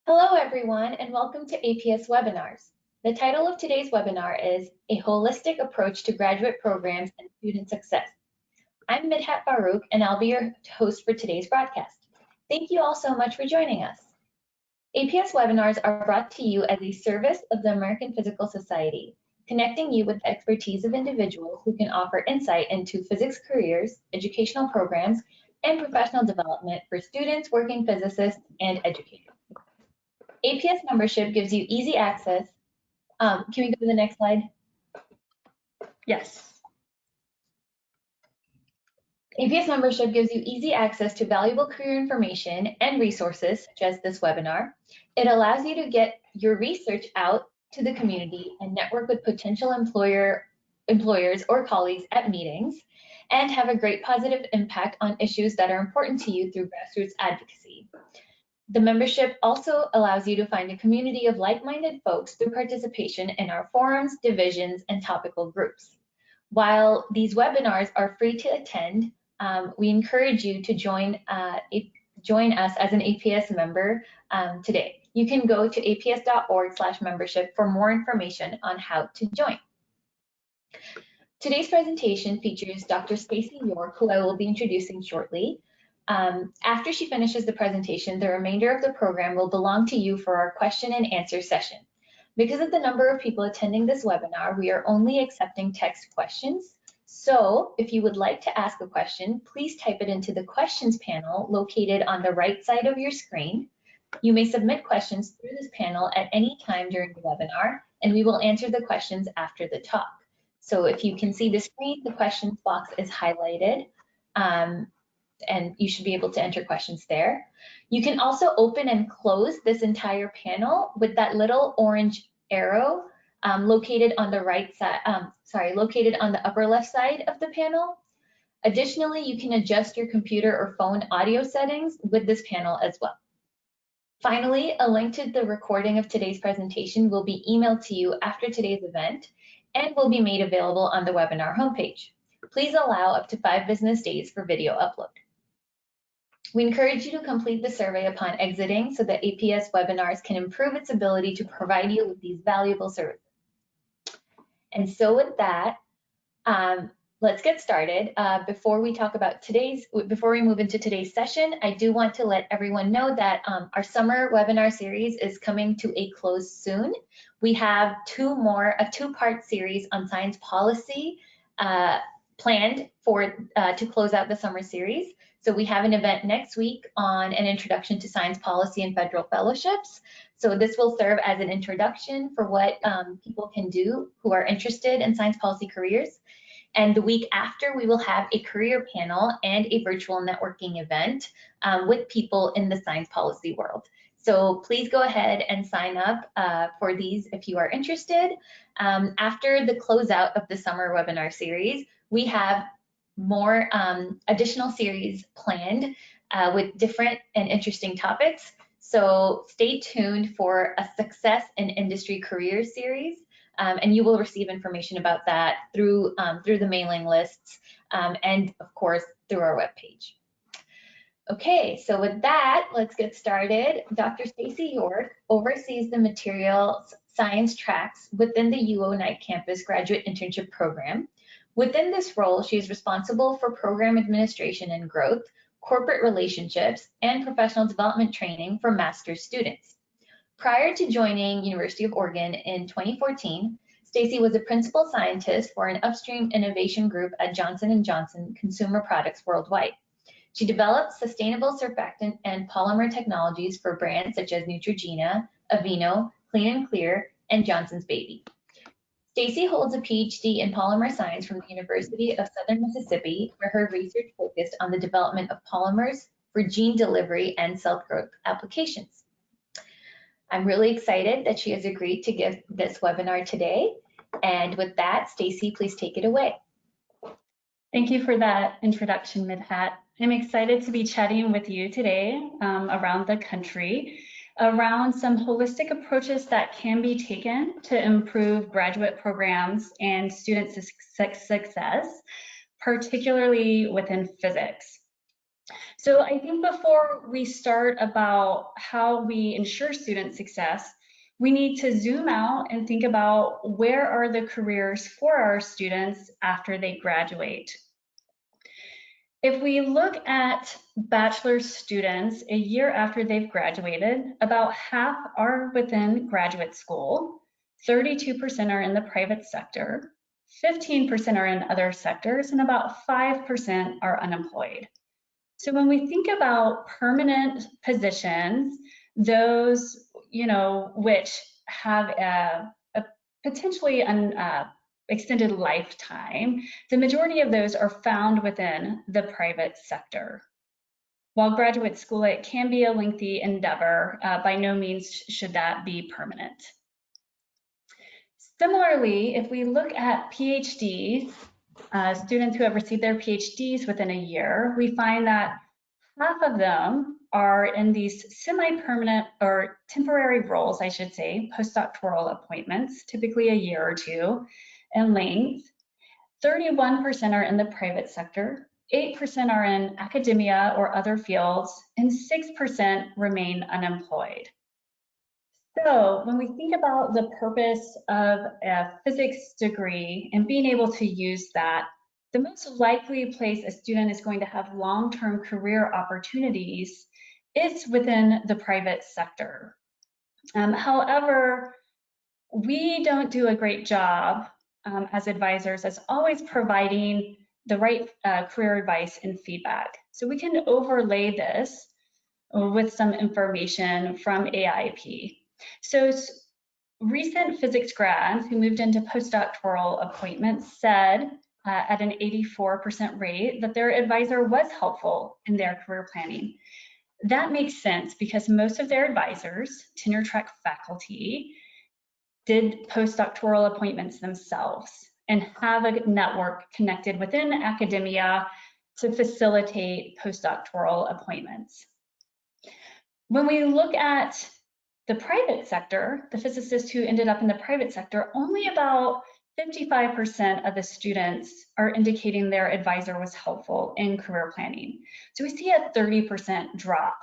Hello, everyone, and welcome to APS Webinars. The title of today's webinar is A Holistic Approach to Graduate Programs and Student Success. I'm Midhat Farouk, and I'll be your host for today's broadcast. Thank you all so much for joining us. APS Webinars are brought to you as a service of the American Physical Society, connecting you with the expertise of individuals who can offer insight into physics careers, educational programs, and professional development for students, working physicists, and educators. APS membership gives you easy access. Can we go to the next slide? Yes. APS membership gives you easy access to valuable career information and resources, such as this webinar. It allows you to get your research out to the community and network with potential employers or colleagues at meetings, and have a great positive impact on issues that are important to you through grassroots advocacy. The membership also allows you to find a community of like-minded folks through participation in our forums, divisions, and topical groups. While these webinars are free to attend, we encourage you to join us as an APS member today. You can go to aps.org/membership for more information on how to join. Today's presentation features Dr. Stacy York, who I will be introducing shortly. After she finishes the presentation, the remainder of the program will belong to you for our question and answer session. Because of the number of people attending this webinar, we are only accepting text questions. So if you would like to ask a question, please type it into the questions panel located on the right side of your screen. You may submit questions through this panel at any time during the webinar, and we will answer the questions after the talk. So if you can see the screen, the questions box is highlighted. And you should be able to enter questions there. You can also open and close this entire panel with that little orange arrow located on the right side, located on the upper left side of the panel. Additionally, you can adjust your computer or phone audio settings with this panel as well. Finally, a link to the recording of today's presentation will be emailed to you after today's event and will be made available on the webinar homepage. Please allow up to 5 business days for video upload. We encourage you to complete the survey upon exiting so that APS Webinars can improve its ability to provide you with these valuable services. And so with that, let's get started. Before we move into today's session, I do want to let everyone know that our summer webinar series is coming to a close soon. We have a two-part series on science policy planned to close out the summer series. So we have an event next week on an introduction to science policy and federal fellowships. So this will serve as an introduction for what people can do who are interested in science policy careers. And the week after, we will have a career panel and a virtual networking event with people in the science policy world. So please go ahead and sign up for these if you are interested. After the closeout of the summer webinar series, we have more additional series planned with different and interesting topics. So stay tuned for a Success in Industry Careers series, and you will receive information about that through the mailing lists and, of course, through our webpage. Okay, so with that, let's get started. Dr. Stacy York oversees the materials science tracks within the UO Knight Campus Graduate Internship Program. Within this role, she is responsible for program administration and growth, corporate relationships, and professional development training for master's students. Prior to joining University of Oregon in 2014, Stacy was a principal scientist for an upstream innovation group at Johnson & Johnson Consumer Products Worldwide. She developed sustainable surfactant and polymer technologies for brands such as Neutrogena, Aveeno, Clean & Clear, and Johnson's Baby. Stacy holds a PhD in polymer science from the University of Southern Mississippi, where her research focused on the development of polymers for gene delivery and cell growth applications. I'm really excited that she has agreed to give this webinar today. And with that, Stacy, please take it away. Thank you for that introduction, Midhat. I'm excited to be chatting with you today around the country around some holistic approaches that can be taken to improve graduate programs and student success, particularly within physics. So I think before we start about how we ensure student success, we need to zoom out and think about where are the careers for our students after they graduate. If we look at bachelor's students a year after they've graduated, about half are within graduate school, 32% are in the private sector, 15% are in other sectors, and about 5% are unemployed. So when we think about permanent positions, those, which have a potentially an extended lifetime, the majority of those are found within the private sector. While graduate school, it can be a lengthy endeavor, by no means should that be permanent. Similarly, if we look at PhDs, students who have received their PhDs within a year, we find that half of them are in these semi-permanent or temporary roles, I should say, postdoctoral appointments, typically a year or two in length. 31% are in the private sector, 8% are in academia or other fields, and 6% remain unemployed. So when we think about the purpose of a physics degree and being able to use that, the most likely place a student is going to have long-term career opportunities is within the private sector. However, we don't do a great job as advisors as always providing the right career advice and feedback. So we can overlay this with some information from AIP. So recent physics grads who moved into postdoctoral appointments said at an 84% rate that their advisor was helpful in their career planning. That makes sense because most of their advisors, tenure track faculty, did postdoctoral appointments themselves and have a network connected within academia to facilitate postdoctoral appointments. When we look at the private sector, the physicists who ended up in the private sector, only about 55% of the students are indicating their advisor was helpful in career planning. So we see a 30% drop.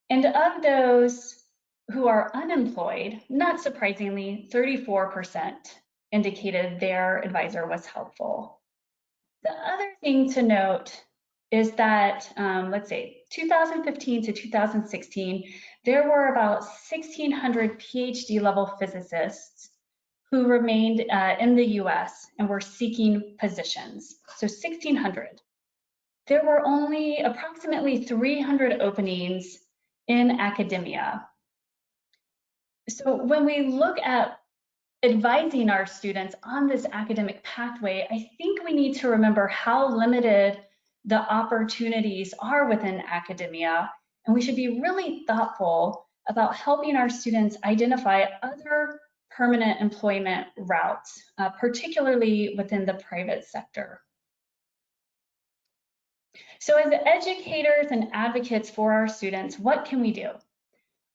And of those who are unemployed, not surprisingly, 34% indicated their advisor was helpful. The other thing to note is that, let's say, 2015 to 2016, there were about 1,600 PhD level physicists who remained in the US and were seeking positions. So 1,600. There were only approximately 300 openings in academia. So when we look at advising our students on this academic pathway, I think we need to remember how limited the opportunities are within academia, and we should be really thoughtful about helping our students identify other permanent employment routes, particularly within the private sector. So as educators and advocates for our students, what can we do?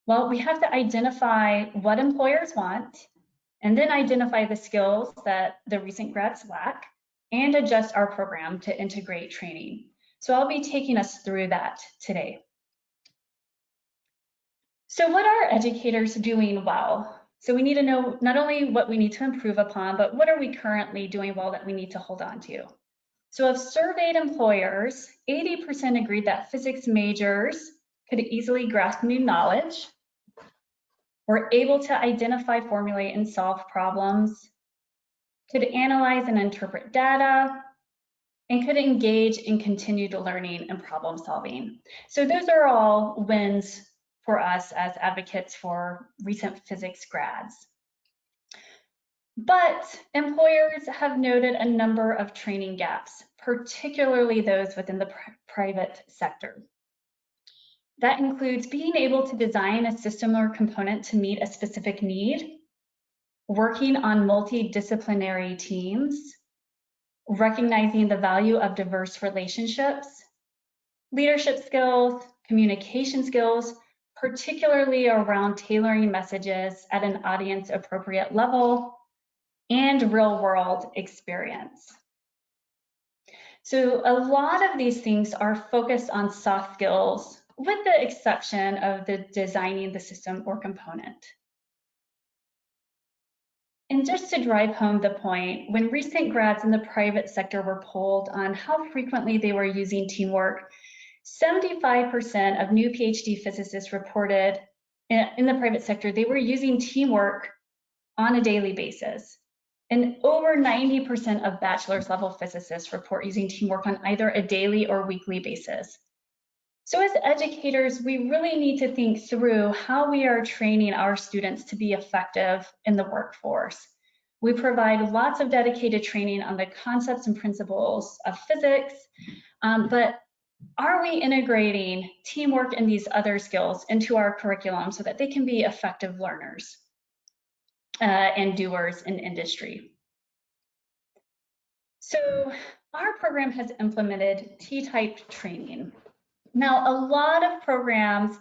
Well, we have to identify what employers want, and then identify the skills that the recent grads lack, and adjust our program to integrate training. So I'll be taking us through that today. So what are educators doing well? So we need to know not only what we need to improve upon, but what are we currently doing well that we need to hold on to? So of surveyed employers, 80% agreed that physics majors could easily grasp new knowledge, were able to identify, formulate, and solve problems, could analyze and interpret data, and could engage in continued learning and problem solving. So those are all wins for us as advocates for recent physics grads. But employers have noted a number of training gaps, particularly those within the private sector. That includes being able to design a system or component to meet a specific need, working on multidisciplinary teams, recognizing the value of diverse relationships, leadership skills, communication skills, particularly around tailoring messages at an audience appropriate level, and real world experience. So a lot of these things are focused on soft skills, with the exception of the designing the system or component. And just to drive home the point, when recent grads in the private sector were polled on how frequently they were using teamwork, 75% of new PhD physicists reported in the private sector they were using teamwork on a daily basis. And over 90% of bachelor's level physicists report using teamwork on either a daily or weekly basis. So as educators, we really need to think through how we are training our students to be effective in the workforce. We provide lots of dedicated training on the concepts and principles of physics, but are we integrating teamwork and these other skills into our curriculum so that they can be effective learners and doers in industry? So our program has implemented T-type training. Now, a lot of programs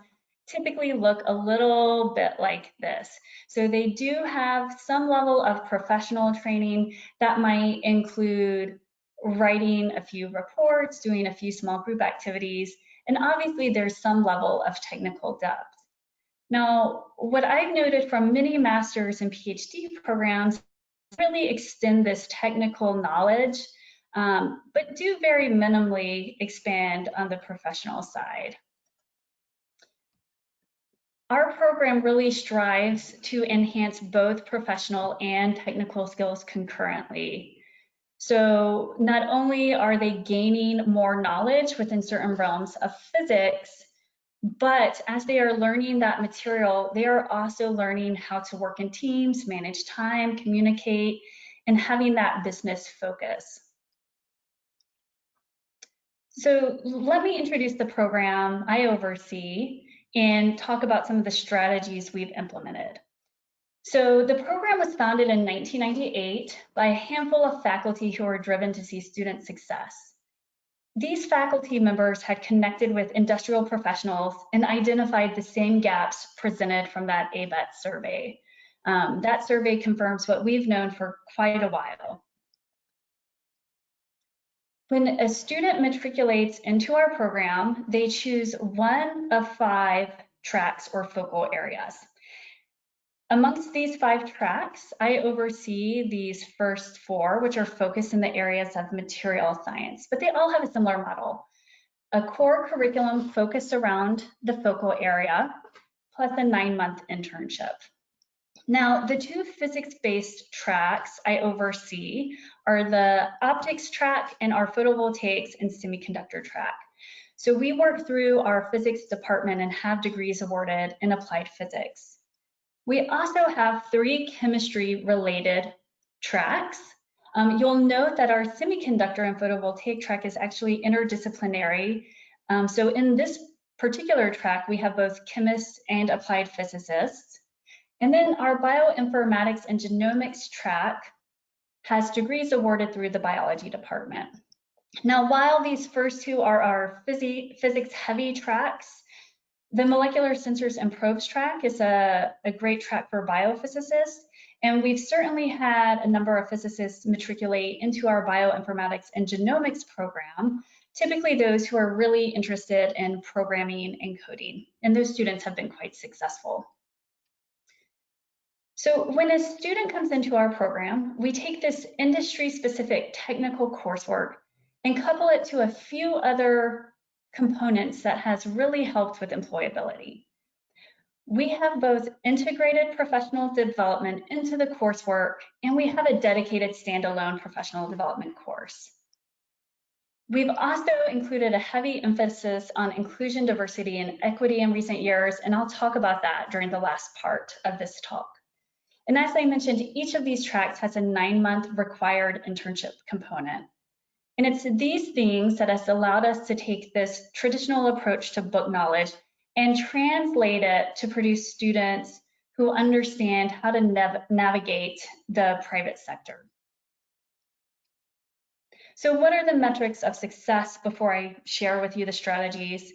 typically look a little bit like this. So they do have some level of professional training that might include writing a few reports, doing a few small group activities, and obviously there's some level of technical depth. Now, what I've noted from many master's and PhD programs really extend this technical knowledge, but do very minimally expand on the professional side. Our program really strives to enhance both professional and technical skills concurrently. So not only are they gaining more knowledge within certain realms of physics, but as they are learning that material, they are also learning how to work in teams, manage time, communicate, and having that business focus. So let me introduce the program I oversee and talk about some of the strategies we've implemented. So the program was founded in 1998 by a handful of faculty who are driven to see student success. These faculty members had connected with industrial professionals and identified the same gaps presented from that ABET survey. That survey confirms what we've known for quite a while. When a student matriculates into our program, they choose one of 5 tracks or focal areas. Amongst these 5 tracks, I oversee these first 4, which are focused in the areas of material science, but they all have a similar model. A core curriculum focused around the focal area, plus a 9-month internship. Now, the 2 physics-based tracks I oversee are the optics track and our photovoltaics and semiconductor track. So we work through our physics department and have degrees awarded in applied physics. We also have 3 chemistry-related tracks. You'll note that our semiconductor and photovoltaic track is actually interdisciplinary. So in this particular track, we have both chemists and applied physicists. And then our bioinformatics and genomics track has degrees awarded through the biology department. Now, while these first 2 are our physics-heavy tracks, the molecular sensors and probes track is a great track for biophysicists, and we've certainly had a number of physicists matriculate into our bioinformatics and genomics program, typically those who are really interested in programming and coding, and those students have been quite successful. So when a student comes into our program, we take this industry-specific technical coursework and couple it to a few other components that has really helped with employability. We have both integrated professional development into the coursework, and we have a dedicated standalone professional development course. We've also included a heavy emphasis on inclusion, diversity, and equity in recent years, and I'll talk about that during the last part of this talk. And as I mentioned, each of these tracks has a 9-month required internship component. And it's these things that has allowed us to take this traditional approach to book knowledge and translate it to produce students who understand how to navigate the private sector. So what are the metrics of success before I share with you the strategies?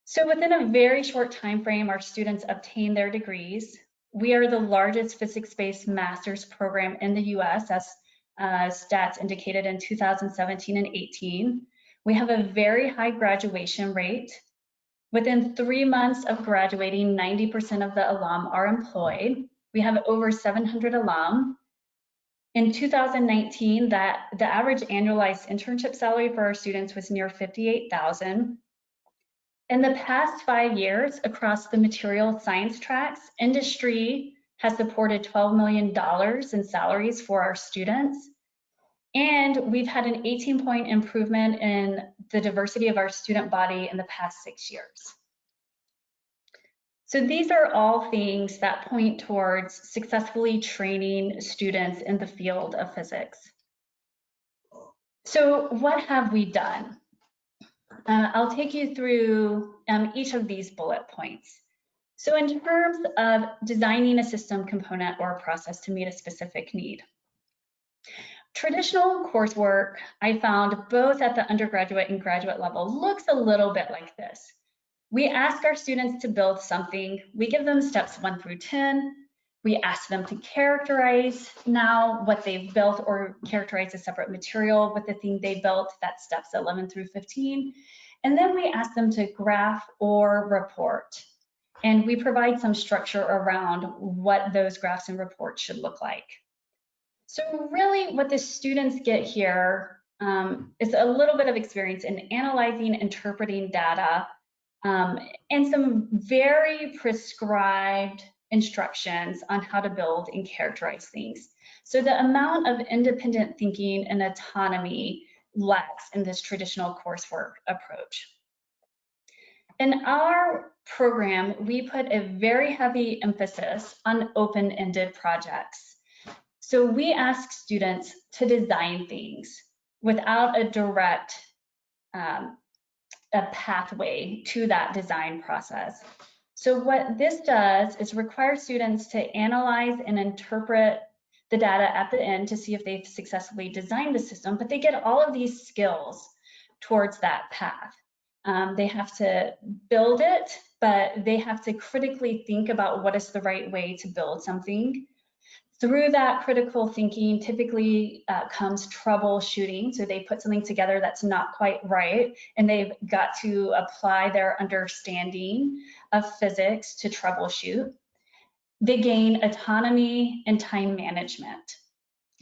So within a very short time frame, our students obtain their degrees. We are the largest physics-based master's program in the US, as stats indicated in 2017 and 18. We have a very high graduation rate. Within 3 months of graduating, 90% of the alum are employed. We have over 700 alum. In 2019, the average annualized internship salary for our students was near $58,000. In the past 5 years, across the material science tracks, industry has supported $12 million in salaries for our students. And we've had an 18-point improvement in the diversity of our student body in the past 6 years. So these are all things that point towards successfully training students in the field of physics. So what have we done? I'll take you through each of these bullet points. So in terms of designing a system, component, or a process to meet a specific need, traditional coursework, I found both at the undergraduate and graduate level, looks a little bit like this. We ask our students to build something. We give them steps 1 through 10. We ask them to characterize now what they've built or characterize a separate material with the thing they built. That's steps 11 through 15. And then we ask them to graph or report. And we provide some structure around what those graphs and reports should look like. So really what the students get here is a little bit of experience in analyzing, interpreting data, and some very prescribed instructions on how to build and characterize things. So the amount of independent thinking and autonomy lacks in this traditional coursework approach. In our program, we put a very heavy emphasis on open-ended projects. So we ask students to design things without a direct a pathway to that design process. So what this does is require students to analyze and interpret the data at the end to see if they've successfully designed the system, but they get all of these skills towards that path. They have to build it, but they have to critically think about what is the right way to build something. Through that critical thinking typically comes troubleshooting. So they put something together that's not quite right, and they've got to apply their understanding of physics to troubleshoot. They gain autonomy and time management.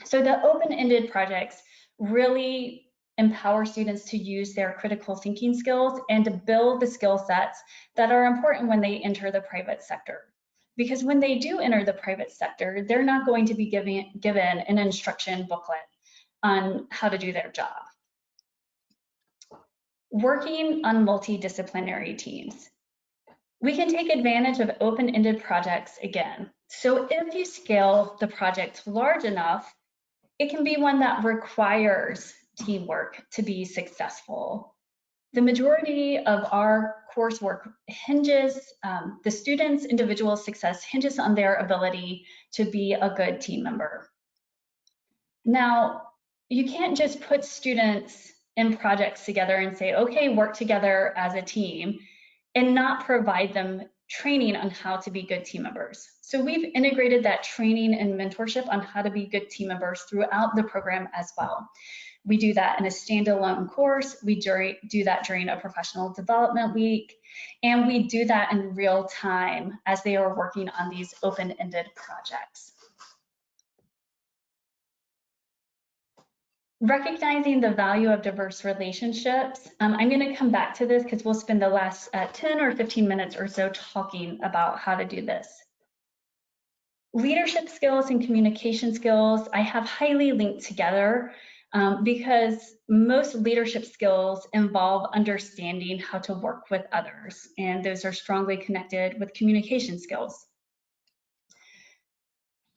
So the open-ended projects really empower students to use their critical thinking skills and to build the skill sets that are important when they enter the private sector. Because when they do enter the private sector, they're not going to be given an instruction booklet on how to do their job. Working on multidisciplinary teams. We can take advantage of open-ended projects again. So if you scale the project large enough, it can be one that requires teamwork to be successful. The majority of our coursework hinges, the students' individual success hinges on their ability to be a good team member. Now, you can't just put students in projects together and say, okay, work together as a team, and not provide them training on how to be good team members. So we've integrated that training and mentorship on how to be good team members throughout the program as well. We do that in a standalone course. We do that during a professional development week, and we do that in real time as they are working on these open-ended projects. Recognizing the value of diverse relationships. I'm going to come back to this because we'll spend the last 10 or 15 minutes or so talking about how to do this. Leadership skills and communication skills, I have highly linked together. Because most leadership skills involve understanding how to work with others, and those are strongly connected with communication skills.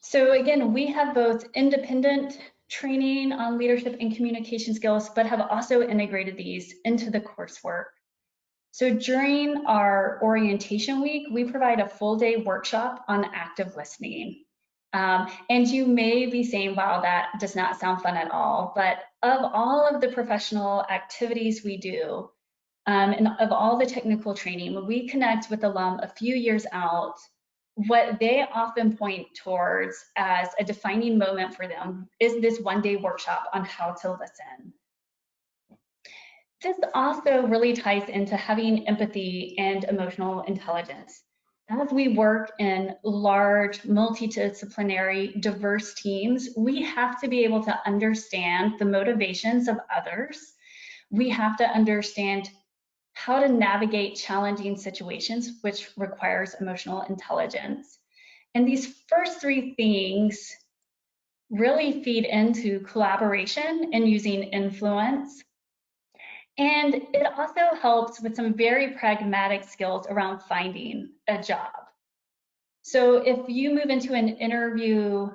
So again, we have both independent training on leadership and communication skills, but have also integrated these into the coursework. So during our orientation week, we provide a full-day workshop on active listening. And you may be saying, wow, that does not sound fun at all. But of all of the professional activities we do, and of all the technical training, when we connect with alum a few years out, what they often point towards as a defining moment for them is this one-day workshop on how to listen. This also really ties into having empathy and emotional intelligence. As we work in large, multidisciplinary, diverse teams, we have to be able to understand the motivations of others. We have to understand how to navigate challenging situations, which requires emotional intelligence. And these first three things really feed into collaboration and using influence. And it also helps with some very pragmatic skills around finding a job. So if you move into an interview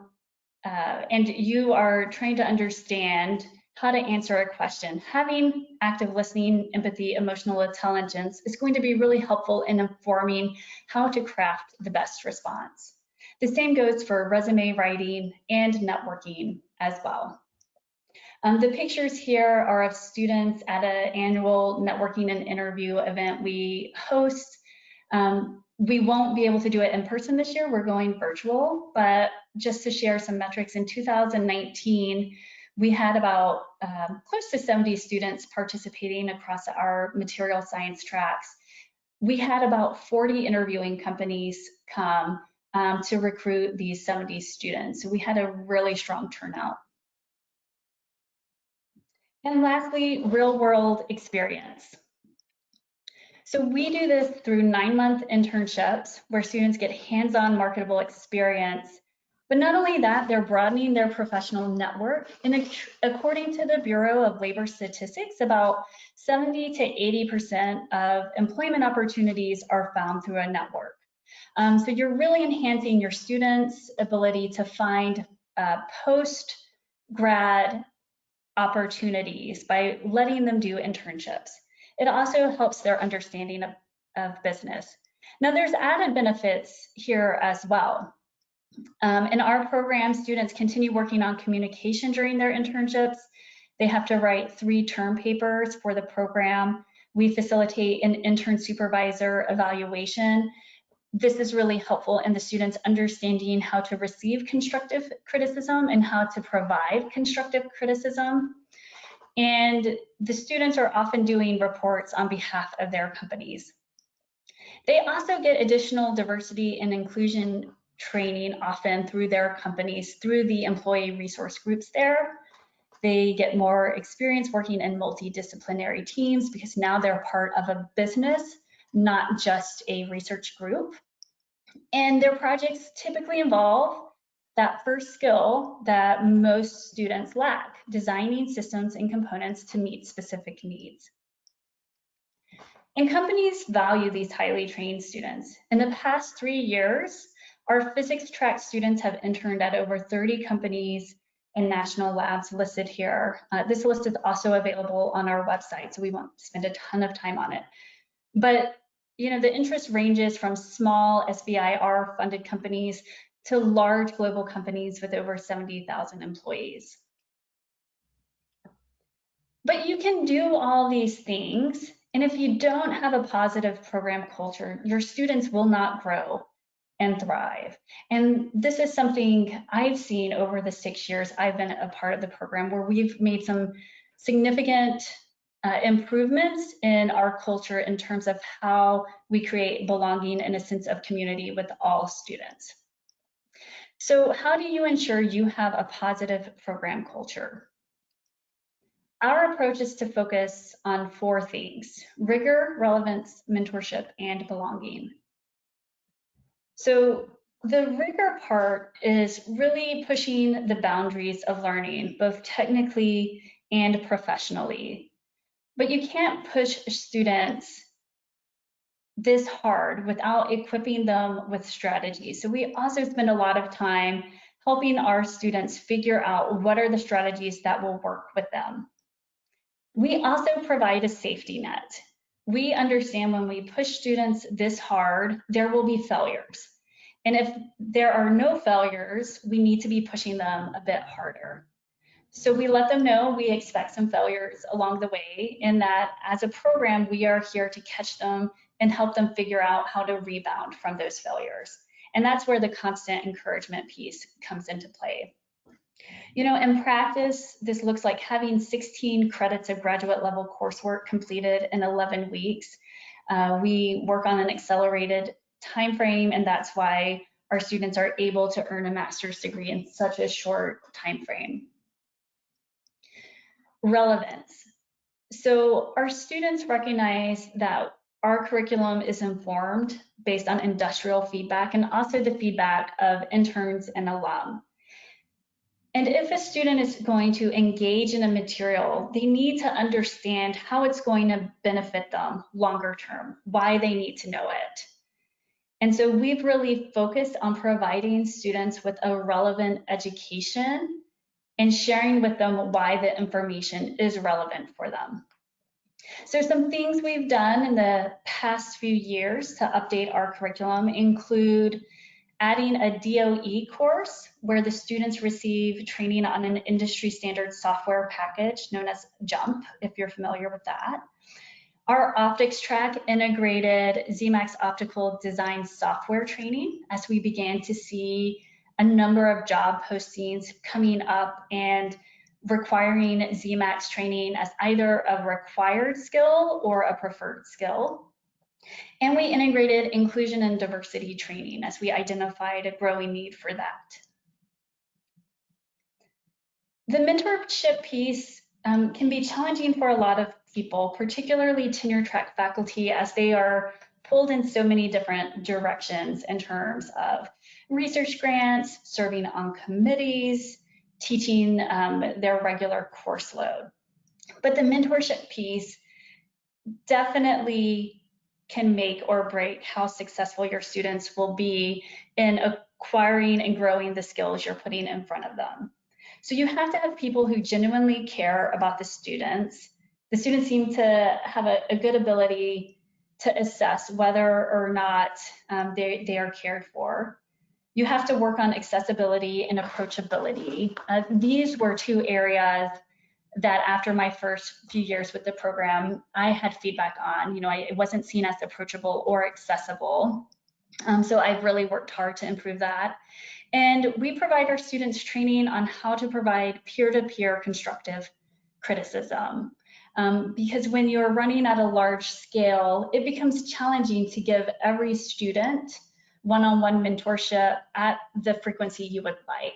and you are trying to understand how to answer a question, having active listening, empathy, emotional intelligence is going to be really helpful in informing how to craft the best response. The same goes for resume writing and networking as well. The pictures here are of students at an annual networking and interview event we host. We won't be able to do it in person this year, we're going virtual, but just to share some metrics, in 2019, we had about close to 70 students participating across our material science tracks. We had about 40 interviewing companies come to recruit these 70 students. So we had a really strong turnout. And lastly, real world experience. So we do this through 9-month internships where students get hands-on marketable experience. But not only that, they're broadening their professional network. And according to the Bureau of Labor Statistics, about 70 to 80% of employment opportunities are found through a network. So you're really enhancing your students' ability to find post-grad opportunities by letting them do internships. It also helps their understanding of business. Now there's added benefits here as well. In our program, students continue working on communication during their internships. They have to write 3 term papers for the program. We facilitate an intern supervisor evaluation. This is really helpful in the students understanding how to receive constructive criticism and how to provide constructive criticism. And the students are often doing reports on behalf of their companies. They also get additional diversity and inclusion training often through their companies, through the employee resource groups there. They get more experience working in multidisciplinary teams because now they're part of a business, not just a research group. And their projects typically involve that first skill that most students lack, designing systems and components to meet specific needs. And companies value these highly trained students. In the past 3 years, our physics track students have interned at over 30 companies and national labs listed here. This list is also available on our website, so we won't spend a ton of time on it. But the interest ranges from small SBIR funded companies to large global companies with over 70,000 employees. But you can do all these things, and if you don't have a positive program culture, your students will not grow and thrive. And this is something I've seen over the 6 years I've been a part of the program, where we've made some significant improvements in our culture in terms of how we create belonging and a sense of community with all students. So how do you ensure you have a positive program culture? Our approach is to focus on 4 things: rigor, relevance, mentorship, and belonging. So the rigor part is really pushing the boundaries of learning, both technically and professionally. But you can't push students this hard without equipping them with strategies. So we also spend a lot of time helping our students figure out what are the strategies that will work with them. We also provide a safety net. We understand when we push students this hard, there will be failures. And if there are no failures, we need to be pushing them a bit harder. So we let them know we expect some failures along the way, and that as a program, we are here to catch them and help them figure out how to rebound from those failures. And that's where the constant encouragement piece comes into play. You know, in practice, this looks like having 16 credits of graduate level coursework completed in 11 weeks. We work on an accelerated time frame, and that's why our students are able to earn a master's degree in such a short time frame. Relevance. So our students recognize that our curriculum is informed based on industrial feedback and also the feedback of interns and alum. And if a student is going to engage in a material, they need to understand how it's going to benefit them longer term, why they need to know it. And so we've really focused on providing students with a relevant education and sharing with them why the information is relevant for them. So some things we've done in the past few years to update our curriculum include adding a DOE course where the students receive training on an industry standard software package known as JUMP, if you're familiar with that. Our optics track integrated ZMAX optical design software training as we began to see a number of job postings coming up and requiring ZMAX training as either a required skill or a preferred skill. And we integrated inclusion and diversity training as we identified a growing need for that. The mentorship piece can be challenging for a lot of people, particularly tenure track faculty, as they are pulled in so many different directions in terms of research grants, serving on committees, teaching their regular course load. But the mentorship piece definitely can make or break how successful your students will be in acquiring and growing the skills you're putting in front of them. So you have to have people who genuinely care about the students. The students seem to have a good ability to assess whether or not they are cared for. You have to work on accessibility and approachability. These were two areas that after my first few years with the program, I had feedback on. You know, it wasn't seen as approachable or accessible. So I've really worked hard to improve that. And we provide our students training on how to provide peer-to-peer constructive criticism. Because when you're running at a large scale, it becomes challenging to give every student one-on-one mentorship at the frequency you would like.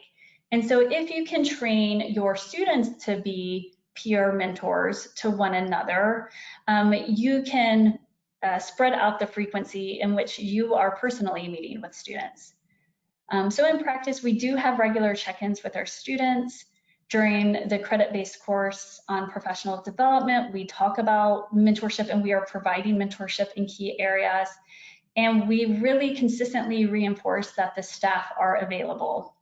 And so if you can train your students to be peer mentors to one another, you can spread out the frequency in which you are personally meeting with students. So in practice, we do have regular check-ins with our students. During the credit-based course on professional development, we talk about mentorship, and we are providing mentorship in key areas. And we really consistently reinforce that the staff are available.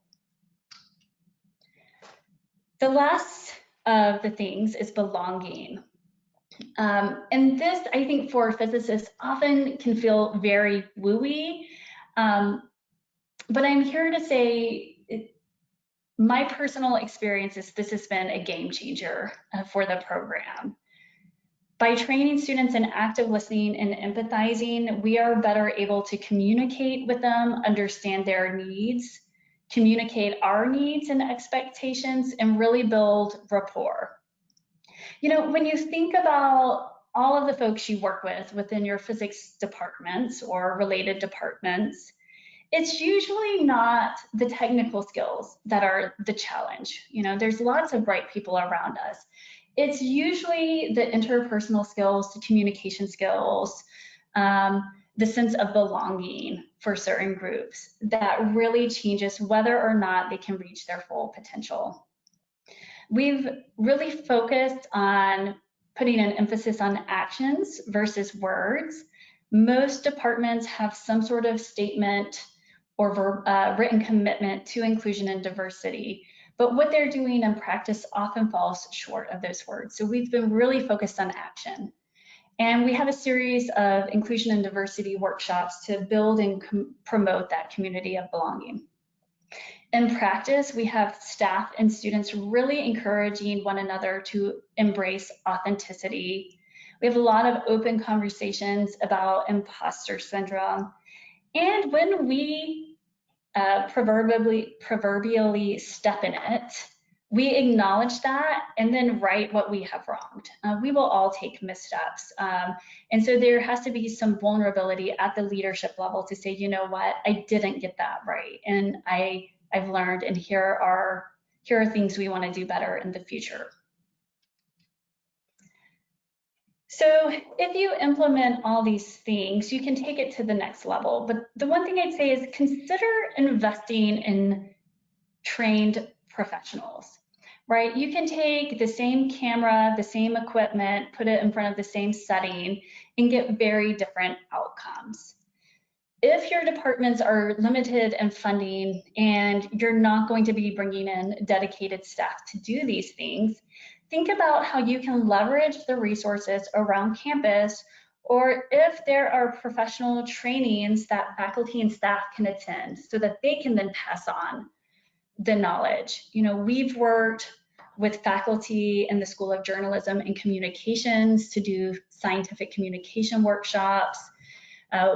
The last of the things is belonging. And this, I think, for physicists often can feel very wooey. But I'm here to say my personal experience is this has been a game changer for the program. By training students in active listening and empathizing, we are better able to communicate with them, understand their needs, communicate our needs and expectations, and really build rapport. You know, when you think about all of the folks you work with within your physics departments or related departments, it's usually not the technical skills that are the challenge. You know, there's lots of bright people around us. It's usually the interpersonal skills, the communication skills, the sense of belonging for certain groups that really changes whether or not they can reach their full potential. We've really focused on putting an emphasis on actions versus words. Most departments have some sort of statement or written commitment to inclusion and diversity, but what they're doing in practice often falls short of those words. So we've been really focused on action. And we have a series of inclusion and diversity workshops to build and promote that community of belonging. In practice, we have staff and students really encouraging one another to embrace authenticity. We have a lot of open conversations about imposter syndrome. And when we proverbially step in it, we acknowledge that and then right what we have wronged. We will all take missteps. And so there has to be some vulnerability at the leadership level to say, you know what, I didn't get that right. And I've learned, and here are things we want to do better in the future. So if you implement all these things, you can take it to the next level. But the one thing I'd say is consider investing in trained professionals, right? You can take the same camera, the same equipment, put it in front of the same setting, and get very different outcomes. If your departments are limited in funding and you're not going to be bringing in dedicated staff to do these things, think about how you can leverage the resources around campus, or if there are professional trainings that faculty and staff can attend so that they can then pass on the knowledge. You know, we've worked with faculty in the School of Journalism and Communications to do scientific communication workshops.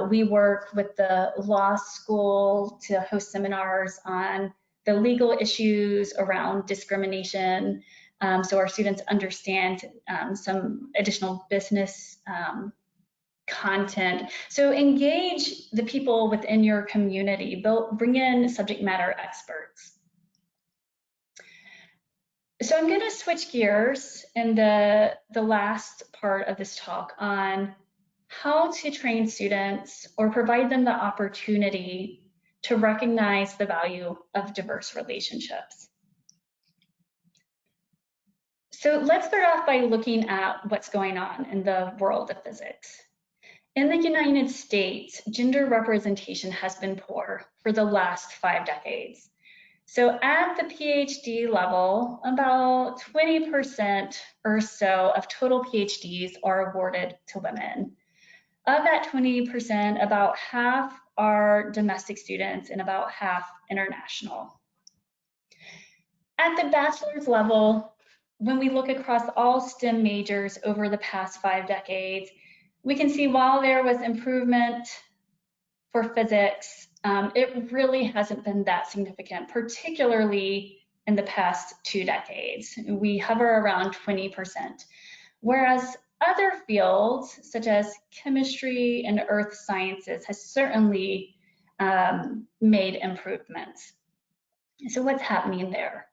We work with the law school to host seminars on the legal issues around discrimination, so our students understand some additional business content. So engage the people within your community, bring in subject matter experts. So I'm going to switch gears in the last part of this talk on how to train students or provide them the opportunity to recognize the value of diverse relationships. So let's start off by looking at what's going on in the world of physics. In the United States, gender representation has been poor for the last 5 decades. So at the PhD level, about 20% or so of total PhDs are awarded to women. Of that 20%, about half are domestic students and about half international. At the bachelor's level, when we look across all STEM majors over the past 5 decades, we can see while there was improvement for physics, it really hasn't been that significant, particularly in the past 2 decades. We hover around 20%, whereas other fields such as chemistry and earth sciences has certainly made improvements. So what's happening there?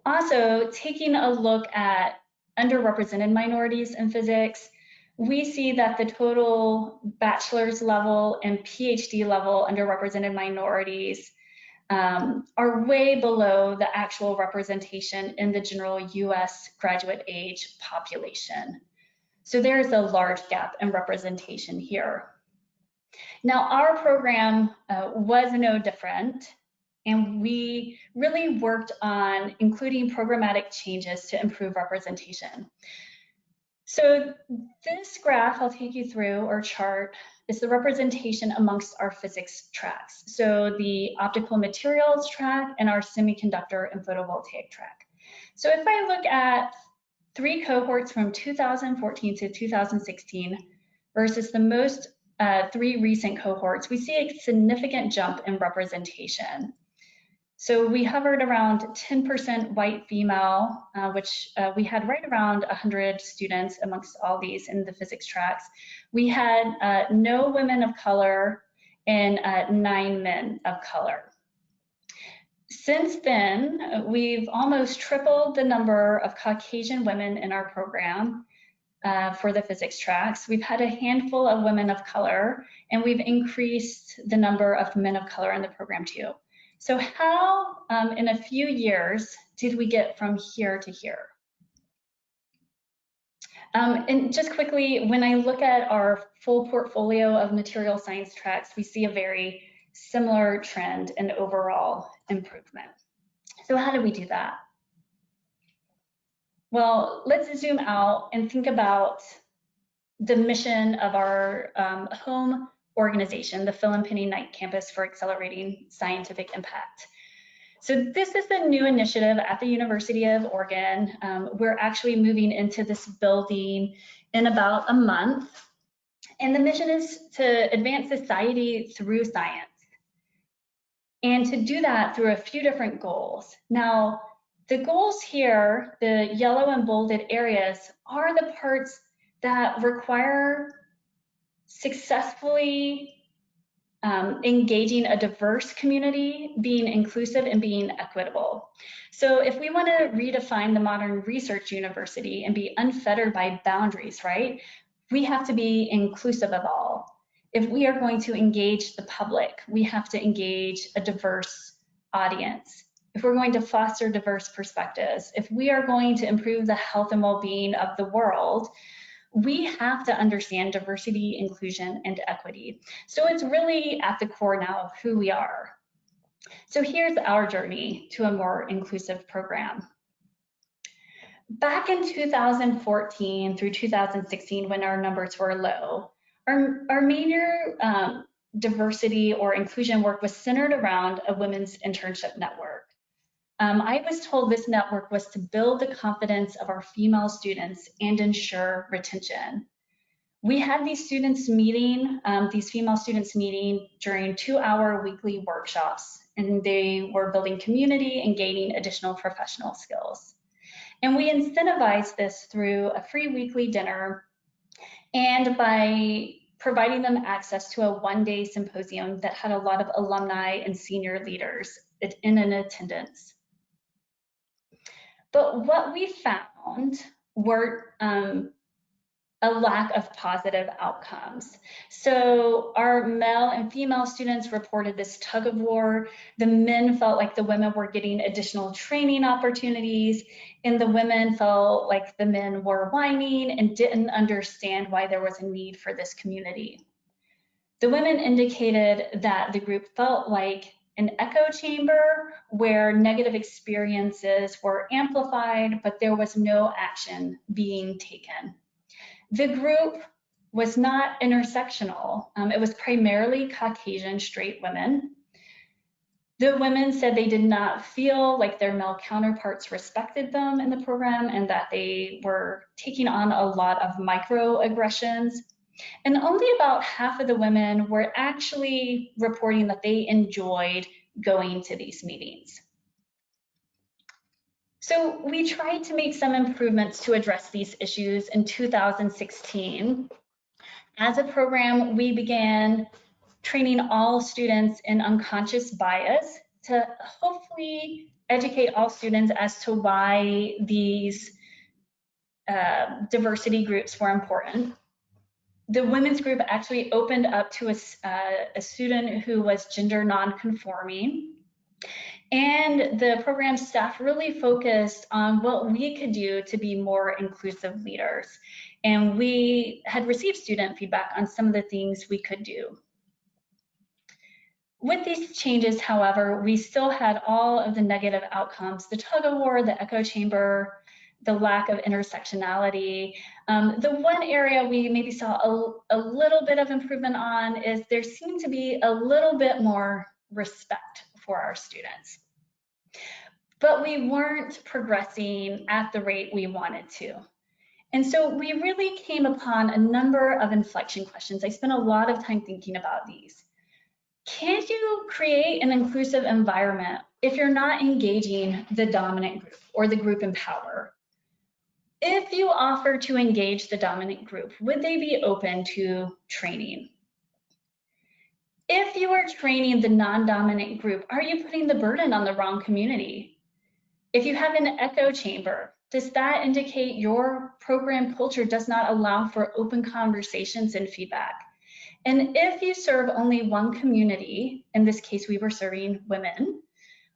Also, taking a look at underrepresented minorities in physics, we see that the total bachelor's level and PhD level underrepresented minorities are way below the actual representation in the general US graduate age population. So there's a large gap in representation here. Now, our program was no different, and we really worked on including programmatic changes to improve representation. So this graph I'll take you through, or chart, is the representation amongst our physics tracks. So the optical materials track and our semiconductor and photovoltaic track. So if I look at 3 cohorts from 2014 to 2016 versus the most 3 recent cohorts, we see a significant jump in representation. So we hovered around 10% white female, which we had right around 100 students amongst all these in the physics tracks. We had no women of color and 9 men of color. Since then, we've almost tripled the number of Caucasian women in our program for the physics tracks. We've had a handful of women of color, and we've increased the number of men of color in the program too. So how, in a few years, did we get from here to here? And just quickly, when I look at our full portfolio of material science tracks, we see a very similar trend in overall improvement. So how do we do that? Well, let's zoom out and think about the mission of our home organization, the Phil and Penny Knight Campus for Accelerating Scientific Impact. So this is the new initiative at the University of Oregon. We're actually moving into this building in about a month. And the mission is to advance society through science. And to do that through a few different goals. Now, the goals here, the yellow and bolded areas, are the parts that require successfully engaging a diverse community, being inclusive, and being equitable. So if we want to redefine the modern research university and be unfettered by boundaries, right, we have to be inclusive of all. If we are going to engage the public, we have to engage a diverse audience. If we're going to foster diverse perspectives, if we are going to improve the health and well-being of the world, we have to understand diversity, inclusion, and equity. So it's really at the core now of who we are. So here's our journey to a more inclusive program. Back in 2014 through 2016, when our numbers were low, our major diversity or inclusion work was centered around a women's internship network. I was told this network was to build the confidence of our female students and ensure retention. We had these students meeting, these female students meeting during 2-hour weekly workshops, and they were building community and gaining additional professional skills. And we incentivized this through a free weekly dinner and by providing them access to a one-day symposium that had a lot of alumni and senior leaders in attendance. But what we found were a lack of positive outcomes. So our male and female students reported this tug of war. The men felt like the women were getting additional training opportunities, and the women felt like the men were whining and didn't understand why there was a need for this community. The women indicated that the group felt like an echo chamber where negative experiences were amplified, but there was no action being taken. The group was not intersectional. It was primarily Caucasian straight women. The women said they did not feel like their male counterparts respected them in the program and that they were taking on a lot of microaggressions. And only about half of the women were actually reporting that they enjoyed going to these meetings. So we tried to make some improvements to address these issues in 2016. As a program, we began training all students in unconscious bias to hopefully educate all students as to why these diversity groups were important. The women's group actually opened up to a student who was gender non-conforming. And the program staff really focused on what we could do to be more inclusive leaders. And we had received student feedback on some of the things we could do. With these changes, however, we still had all of the negative outcomes, the tug of war, the echo chamber, the lack of intersectionality. The one area we maybe saw a little bit of improvement on is there seemed to be a little bit more respect for our students. But we weren't progressing at the rate we wanted to. And so we really came upon a number of inflection questions. I spent a lot of time thinking about these. Can you create an inclusive environment if you're not engaging the dominant group or the group in power? If you offer to engage the dominant group, would they be open to training? If you are training the non-dominant group, are you putting the burden on the wrong community? If you have an echo chamber, does that indicate your program culture does not allow for open conversations and feedback? And if you serve only one community, in this case we were serving women,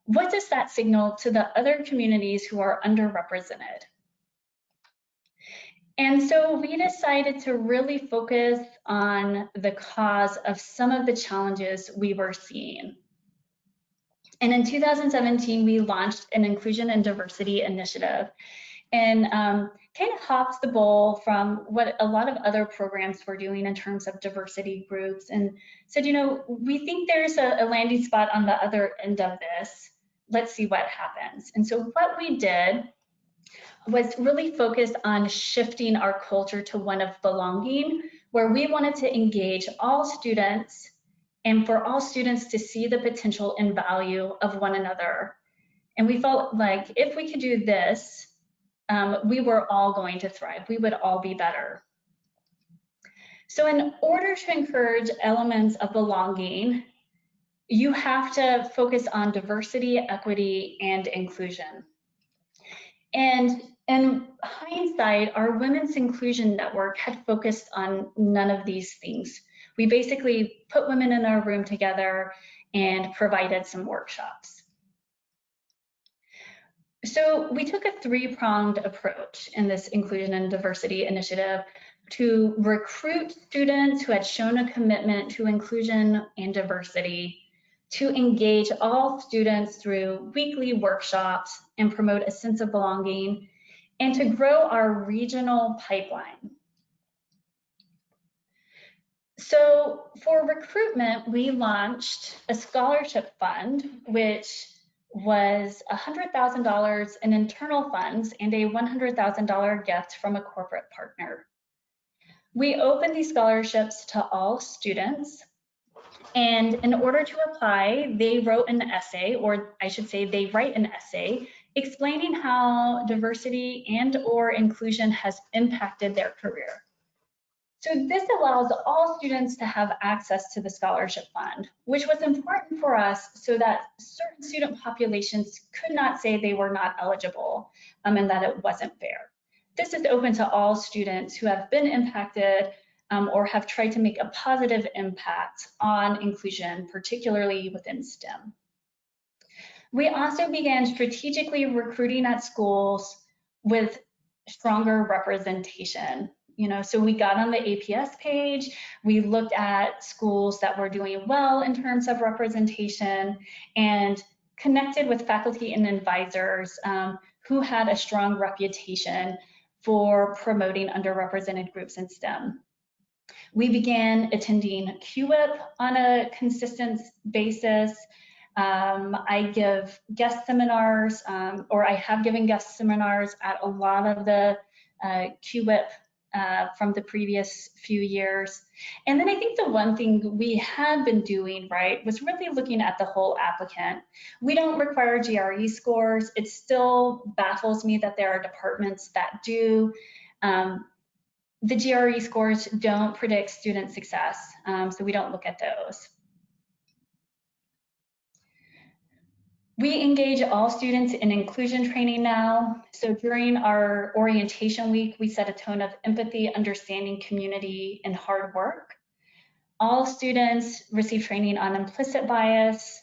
what does that signal to the other communities who are underrepresented? And so we decided to really focus on the cause of some of the challenges we were seeing. And in 2017, we launched an inclusion and diversity initiative and kind of hopped the ball from what a lot of other programs were doing in terms of diversity groups and said, you know, we think there's a landing spot on the other end of this. Let's see what happens. And so what we did was really focused on shifting our culture to one of belonging, where we wanted to engage all students and for all students to see the potential and value of one another. And we felt like if we could do this, we were all going to thrive. We would all be better. So in order to encourage elements of belonging, you have to focus on diversity, equity, and inclusion. And in hindsight, our Women's Inclusion Network had focused on none of these things. We basically put women in a room together and provided some workshops. So we took a three-pronged approach in this inclusion and diversity initiative to recruit students who had shown a commitment to inclusion and diversity, to engage all students through weekly workshops and promote a sense of belonging, and to grow our regional pipeline. So for recruitment, we launched a scholarship fund, which was $100,000 in internal funds and a $100,000 gift from a corporate partner. We opened these scholarships to all students, and in order to apply, they wrote an essay, or I should say they write an essay, explaining how diversity and/or inclusion has impacted their career. So this allows all students to have access to the scholarship fund, which was important for us so that certain student populations could not say they were not eligible and that it wasn't fair. This is open to all students who have been impacted or have tried to make a positive impact on inclusion, particularly within STEM. We also began strategically recruiting at schools with stronger representation. So we got on the APS page, we looked at schools that were doing well in terms of representation and connected with faculty and advisors who had a strong reputation for promoting underrepresented groups in STEM. We began attending QWIP on a consistent basis. I give guest seminars, or I have given guest seminars at a lot of the QWIP from the previous few years. And then I think the one thing we had been doing, right, was really looking at the whole applicant. We don't require GRE scores. It still baffles me that there are departments that do. The GRE scores don't predict student success, so we don't look at those. We engage all students in inclusion training now. So during our orientation week, we set a tone of empathy, understanding, community, and hard work. All students receive training on implicit bias,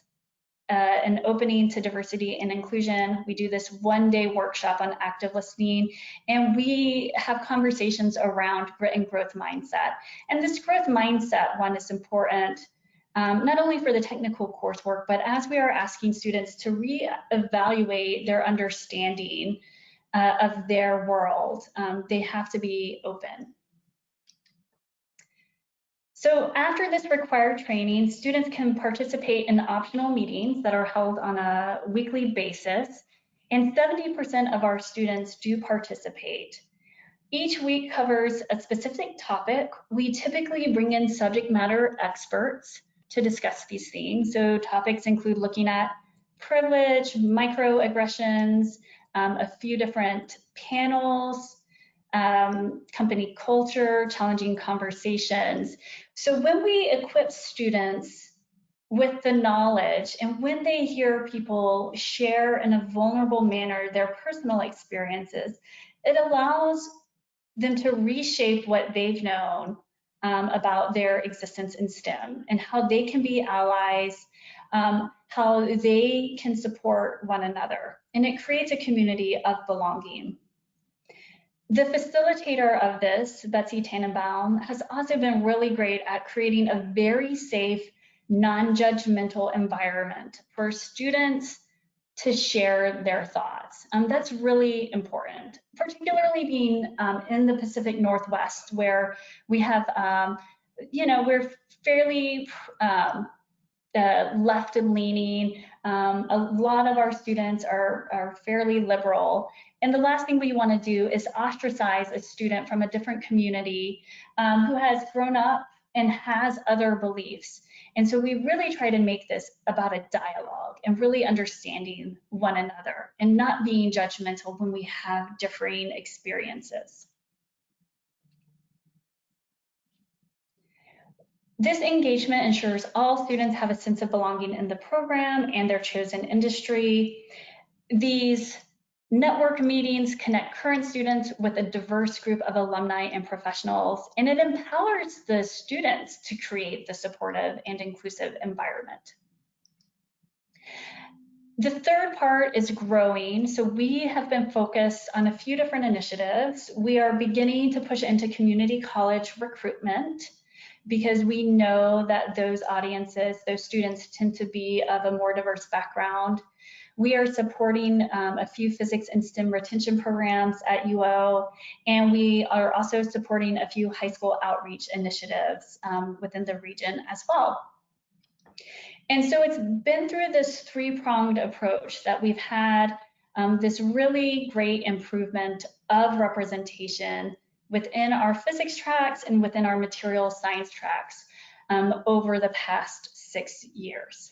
an opening to diversity and inclusion. We do this one-day workshop on active listening, and we have conversations around grit and growth mindset. And this growth mindset one is important not only for the technical coursework, but as we are asking students to reevaluate their understanding of their world, they have to be open. So after this required training, students can participate in optional meetings that are held on a weekly basis, and 70% of our students do participate. Each week covers a specific topic. We typically bring in subject matter experts to discuss these things. So topics include looking at privilege, microaggressions, a few different panels, company culture, challenging conversations. So when we equip students with the knowledge and when they hear people share in a vulnerable manner their personal experiences, it allows them to reshape what they've known about their existence in STEM and how they can be allies, how they can support one another. And it creates a community of belonging. The facilitator of this, Betsy Tannenbaum, has also been really great at creating a very safe, non-judgmental environment for students to share their thoughts. That's really important, particularly being in the Pacific Northwest, where we have, we're fairly left-leaning. A lot of our students are fairly liberal. And the last thing we want to do is ostracize a student from a different community who has grown up and has other beliefs. And so we really try to make this about a dialogue and really understanding one another and not being judgmental when we have differing experiences. This engagement ensures all students have a sense of belonging in the program and their chosen industry. These network meetings connect current students with a diverse group of alumni and professionals, and it empowers the students to create the supportive and inclusive environment. The third part is growing. So we have been focused on a few different initiatives. We are beginning to push into community college recruitment because we know that those audiences, those students tend to be of a more diverse background. We are supporting a few physics and STEM retention programs at UO, and we are also supporting a few high school outreach initiatives within the region as well. And so it's been through this three-pronged approach that we've had this really great improvement of representation within our physics tracks and within our material science tracks over the past 6 years.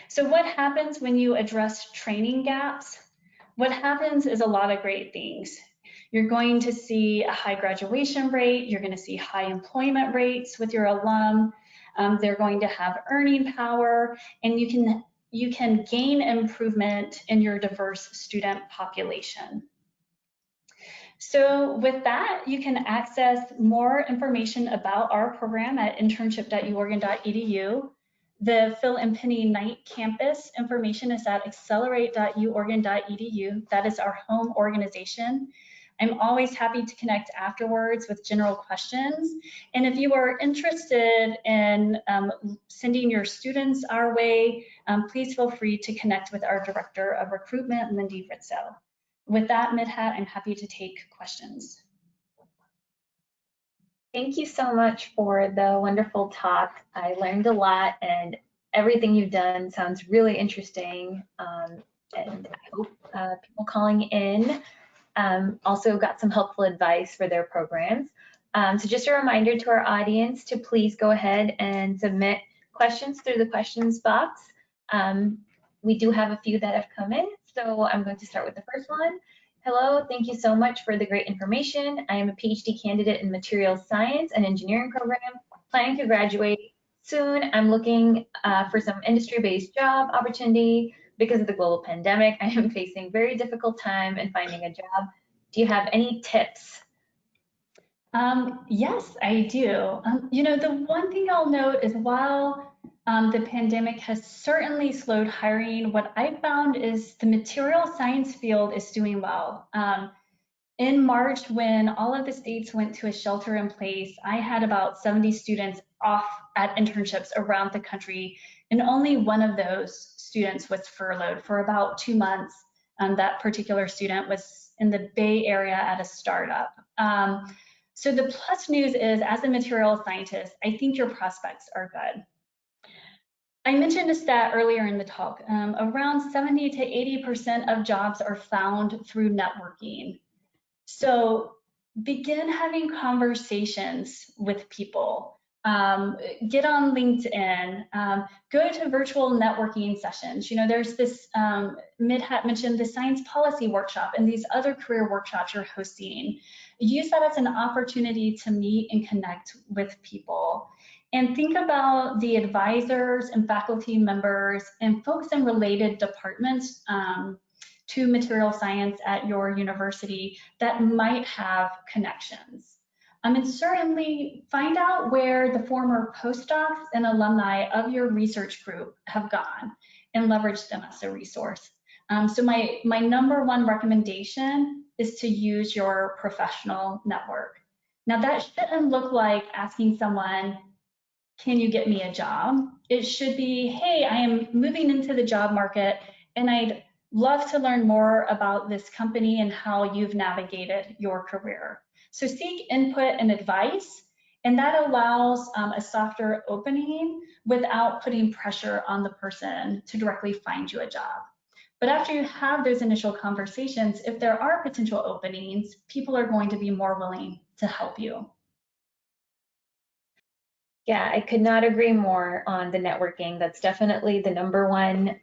So what happens when you address training gaps? What happens is a lot of great things. You're going to see a high graduation rate, you're going to see high employment rates with your alum, they're going to have earning power, and you can gain improvement in your diverse student population. So with that, you can access more information about our program at internship.uoregon.edu. The Phil and Penny Knight campus information is at accelerate.uoregon.edu. That is our home organization. I'm always happy to connect afterwards with general questions. And if you are interested in sending your students our way, please feel free to connect with our Director of Recruitment, Lindy Ritzel. With that, Midhat, I'm happy to take questions. Thank you so much for the wonderful talk. I learned a lot, and everything you've done sounds really interesting. And I hope people calling in also got some helpful advice for their programs. So just a reminder to our audience to please go ahead and submit questions through the questions box. We do have a few that have come in, so I'm going to start with the first one. Hello, thank you so much for the great information. I am a PhD candidate in materials science and engineering program, planning to graduate soon. I'm looking for some industry-based job opportunity. Because of the global pandemic, I am facing very difficult time in finding a job. Do you have any tips? Yes, I do. You know, the one thing I'll note is while the pandemic has certainly slowed hiring, what I found is the material science field is doing well. In March, when all of the states went to a shelter in place, I had about 70 students off at internships around the country, and only one of those students was furloughed for about 2 months. That particular student was in the Bay Area at a startup. So the plus news is, as a material scientist, I think your prospects are good. I mentioned a stat earlier in the talk. Around 70 to 80% of jobs are found through networking. So begin having conversations with people. Get on LinkedIn, go to virtual networking sessions. You know, there's this, Midhat mentioned the science policy workshop and these other career workshops you're hosting. Use that as an opportunity to meet and connect with people. And think about the advisors and faculty members and folks in related departments to material science at your university that might have connections. And certainly find out where the former postdocs and alumni of your research group have gone and leverage them as a resource. So my number one recommendation is to use your professional network. Now that shouldn't look like asking someone, can you get me a job? It should be, hey, I am moving into the job market and I'd love to learn more about this company and how you've navigated your career. So seek input and advice, and that allows a softer opening without putting pressure on the person to directly find you a job. But after you have those initial conversations, if there are potential openings, people are going to be more willing to help you. Yeah, I could not agree more on the networking. That's definitely the number one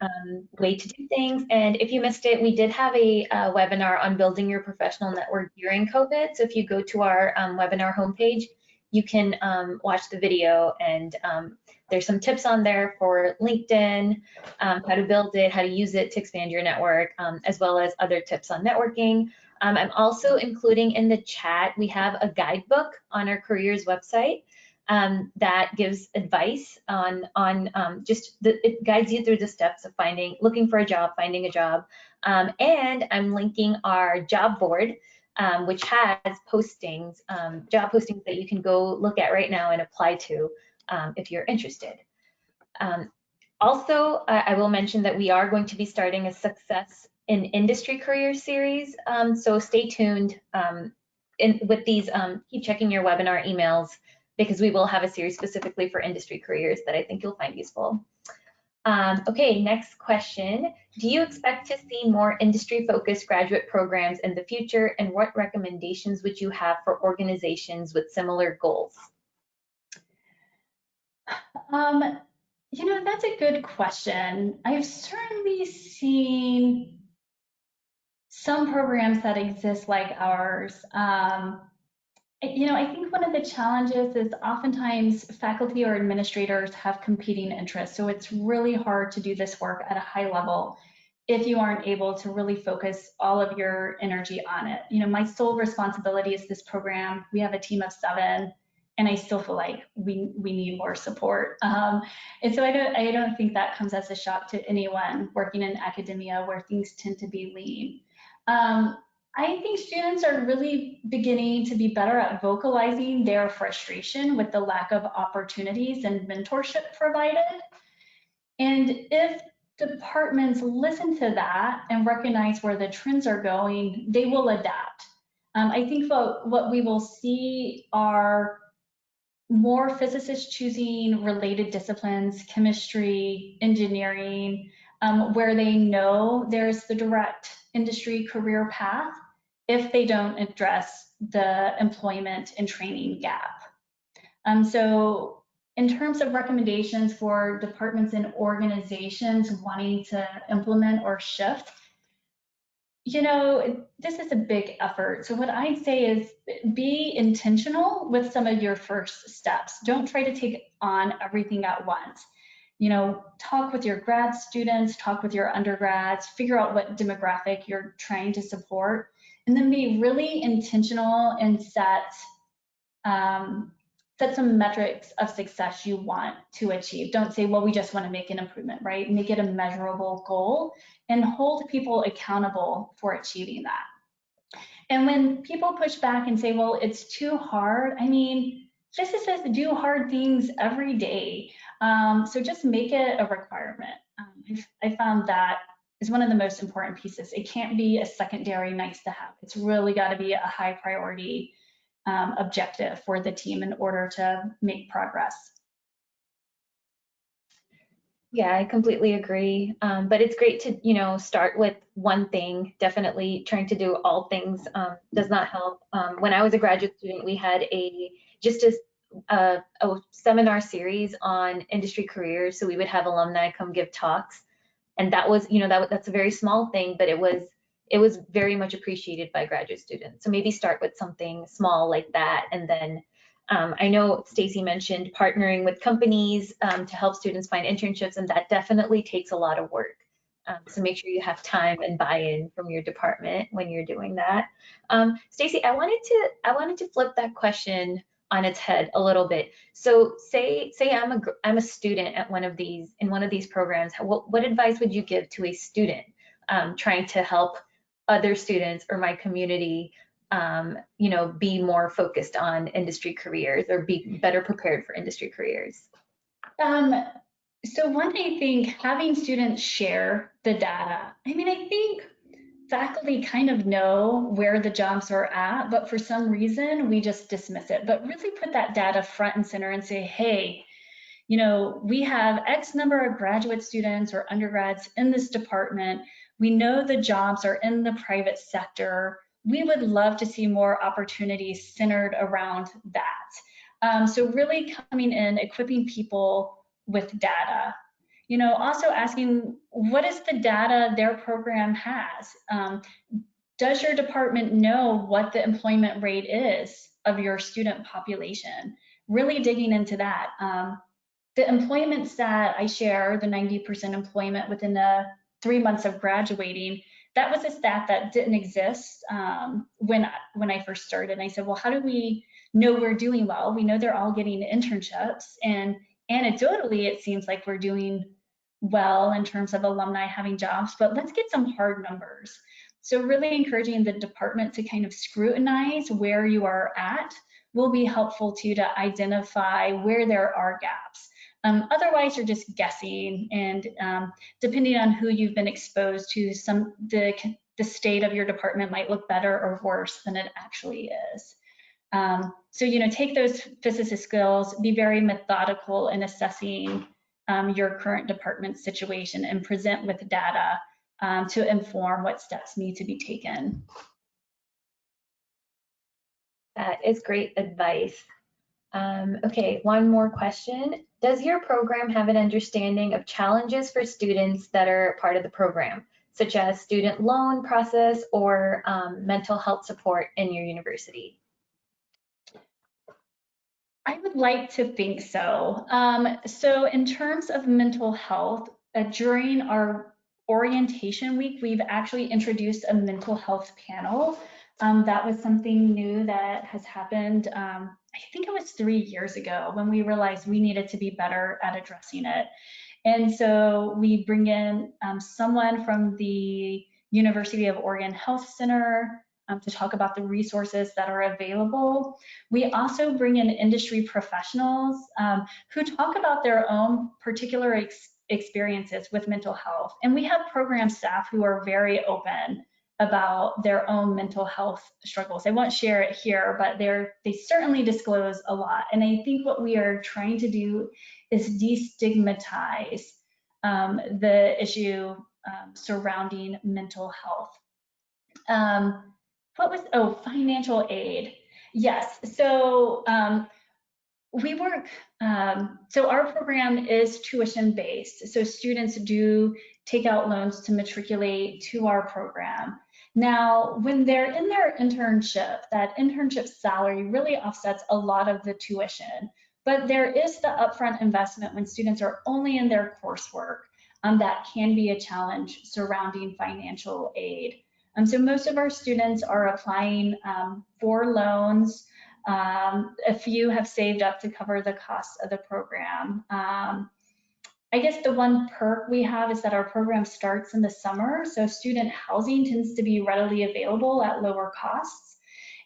way to do things. And if you missed it, we did have a webinar on building your professional network during COVID. So if you go to our webinar homepage, you can watch the video, and there's some tips on there for LinkedIn, how to build it, how to use it to expand your network, as well as other tips on networking. I'm also including in the chat, we have a guidebook on our careers website that gives advice on it guides you through the steps of looking for a job, finding a job, and I'm linking our job board, which has job postings that you can go look at right now and apply to if you're interested. Also, I will mention that we are going to be starting a Success in Industry Career series, so stay tuned with these. Keep checking your webinar emails because we will have a series specifically for industry careers that I think you'll find useful. Okay, next question. Do you expect to see more industry-focused graduate programs in the future, and what recommendations would you have for organizations with similar goals? That's a good question. I've certainly seen some programs that exist like ours. I think one of the challenges is oftentimes faculty or administrators have competing interests. So it's really hard to do this work at a high level if you aren't able to really focus all of your energy on it. My sole responsibility is this program. We have a team of 7, and I still feel like we need more support. And so I don't think that comes as a shock to anyone working in academia where things tend to be lean. I think students are really beginning to be better at vocalizing their frustration with the lack of opportunities and mentorship provided. And if departments listen to that and recognize where the trends are going, they will adapt. I think what we will see are more physicists choosing related disciplines, chemistry, engineering, where they know there's the direct industry career path if they don't address the employment and training gap. So in terms of recommendations for departments and organizations wanting to implement or shift, this is a big effort. So what I'd say is be intentional with some of your first steps. Don't try to take on everything at once. Talk with your grad students, talk with your undergrads, figure out what demographic you're trying to support, and then be really intentional and set some metrics of success you want to achieve. Don't say, well, we just want to make an improvement, right? Make it a measurable goal and hold people accountable for achieving that. And when people push back and say, well, it's too hard, physicists do hard things every day. So just make it a requirement. I found that is one of the most important pieces. It can't be a secondary nice to have. It's really got to be a high priority objective for the team in order to make progress. Yeah, I completely agree. But it's great to, start with one thing. Definitely trying to do all things does not help. When I was a graduate student, we had a seminar series on industry careers. So we would have alumni come give talks, and that was, that's a very small thing, but it was very much appreciated by graduate students. So maybe start with something small like that, and then I know Stacy mentioned partnering with companies to help students find internships, and that definitely takes a lot of work. So make sure you have time and buy-in from your department when you're doing that. Stacy, I wanted to flip that question on its head a little bit. So say I'm a student at one of these programs. What advice would you give to a student trying to help other students or my community be more focused on industry careers or be better prepared for industry careers? So one, I think having students share the data. I think faculty kind of know where the jobs are at, but for some reason we just dismiss it. But really put that data front and center and say, hey, we have X number of graduate students or undergrads in this department. We know the jobs are in the private sector. We would love to see more opportunities centered around that. So really coming in, equipping people with data. Also asking, what is the data their program has? Does your department know what the employment rate is of your student population? Really digging into that. The employment stat I share, the 90% employment within the 3 months of graduating, that was a stat that didn't exist when I first started. And I said, well, how do we know we're doing well? We know they're all getting internships, and anecdotally, it seems like we're doing well in terms of alumni having jobs, but let's get some hard numbers. So really encouraging the department to kind of scrutinize where you are at will be helpful to identify where there are gaps. Otherwise, you're just guessing, and depending on who you've been exposed to, the state of your department might look better or worse than it actually is. So, take those physicist skills, be very methodical in assessing your current department situation, and present with data to inform what steps need to be taken. That is great advice. Okay, one more question. Does your program have an understanding of challenges for students that are part of the program, such as student loan process or mental health support in your university? I would like to think so. So in terms of mental health, during our orientation week, we've actually introduced a mental health panel. That was something new that has happened, I think it was 3 years ago, when we realized we needed to be better at addressing it. And so we bring in someone from the University of Oregon Health Center to talk about the resources that are available. We also bring in industry professionals who talk about their own particular experiences with mental health. And we have program staff who are very open about their own mental health struggles. I won't share it here, but they certainly disclose a lot. And I think what we are trying to do is destigmatize the issue surrounding mental health. Financial aid. Yes, so we work, so our program is tuition based. So students do take out loans to matriculate to our program. Now, when they're in their internship, that internship salary really offsets a lot of the tuition. But there is the upfront investment when students are only in their coursework that can be a challenge surrounding financial aid. So most of our students are applying for loans. A few have saved up to cover the costs of the program. I guess the one perk we have is that our program starts in the summer, so student housing tends to be readily available at lower costs.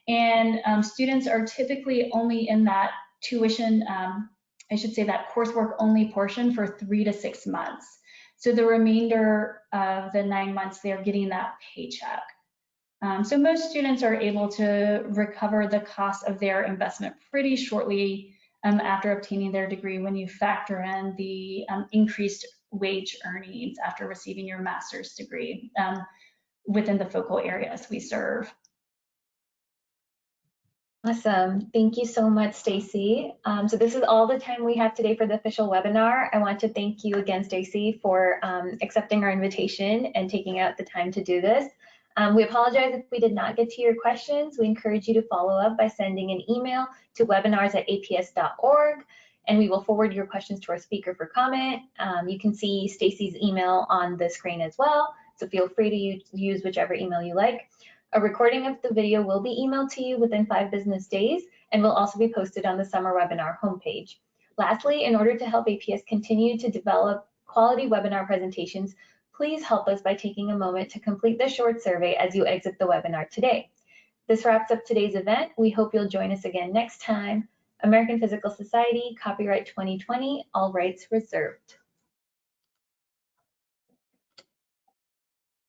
And students are typically only in that tuition, that coursework only portion for 3 to 6 months. So the remainder of the 9 months, they're getting that paycheck. So most students are able to recover the cost of their investment pretty shortly after obtaining their degree when you factor in the increased wage earnings after receiving your master's degree within the focal areas we serve. Awesome. Thank you so much, Stacy. So this is all the time we have today for the official webinar. I want to thank you again, Stacy, for accepting our invitation and taking out the time to do this. We apologize if we did not get to your questions. We encourage you to follow up by sending an email to webinars@aps.org, and we will forward your questions to our speaker for comment. You can see Stacy's email on the screen as well, so feel free to use whichever email you like. A recording of the video will be emailed to you within 5 business days and will also be posted on the summer webinar homepage. Lastly, in order to help APS continue to develop quality webinar presentations, please help us by taking a moment to complete the short survey as you exit the webinar today. This wraps up today's event. We hope you'll join us again next time. American Physical Society, copyright 2020, all rights reserved.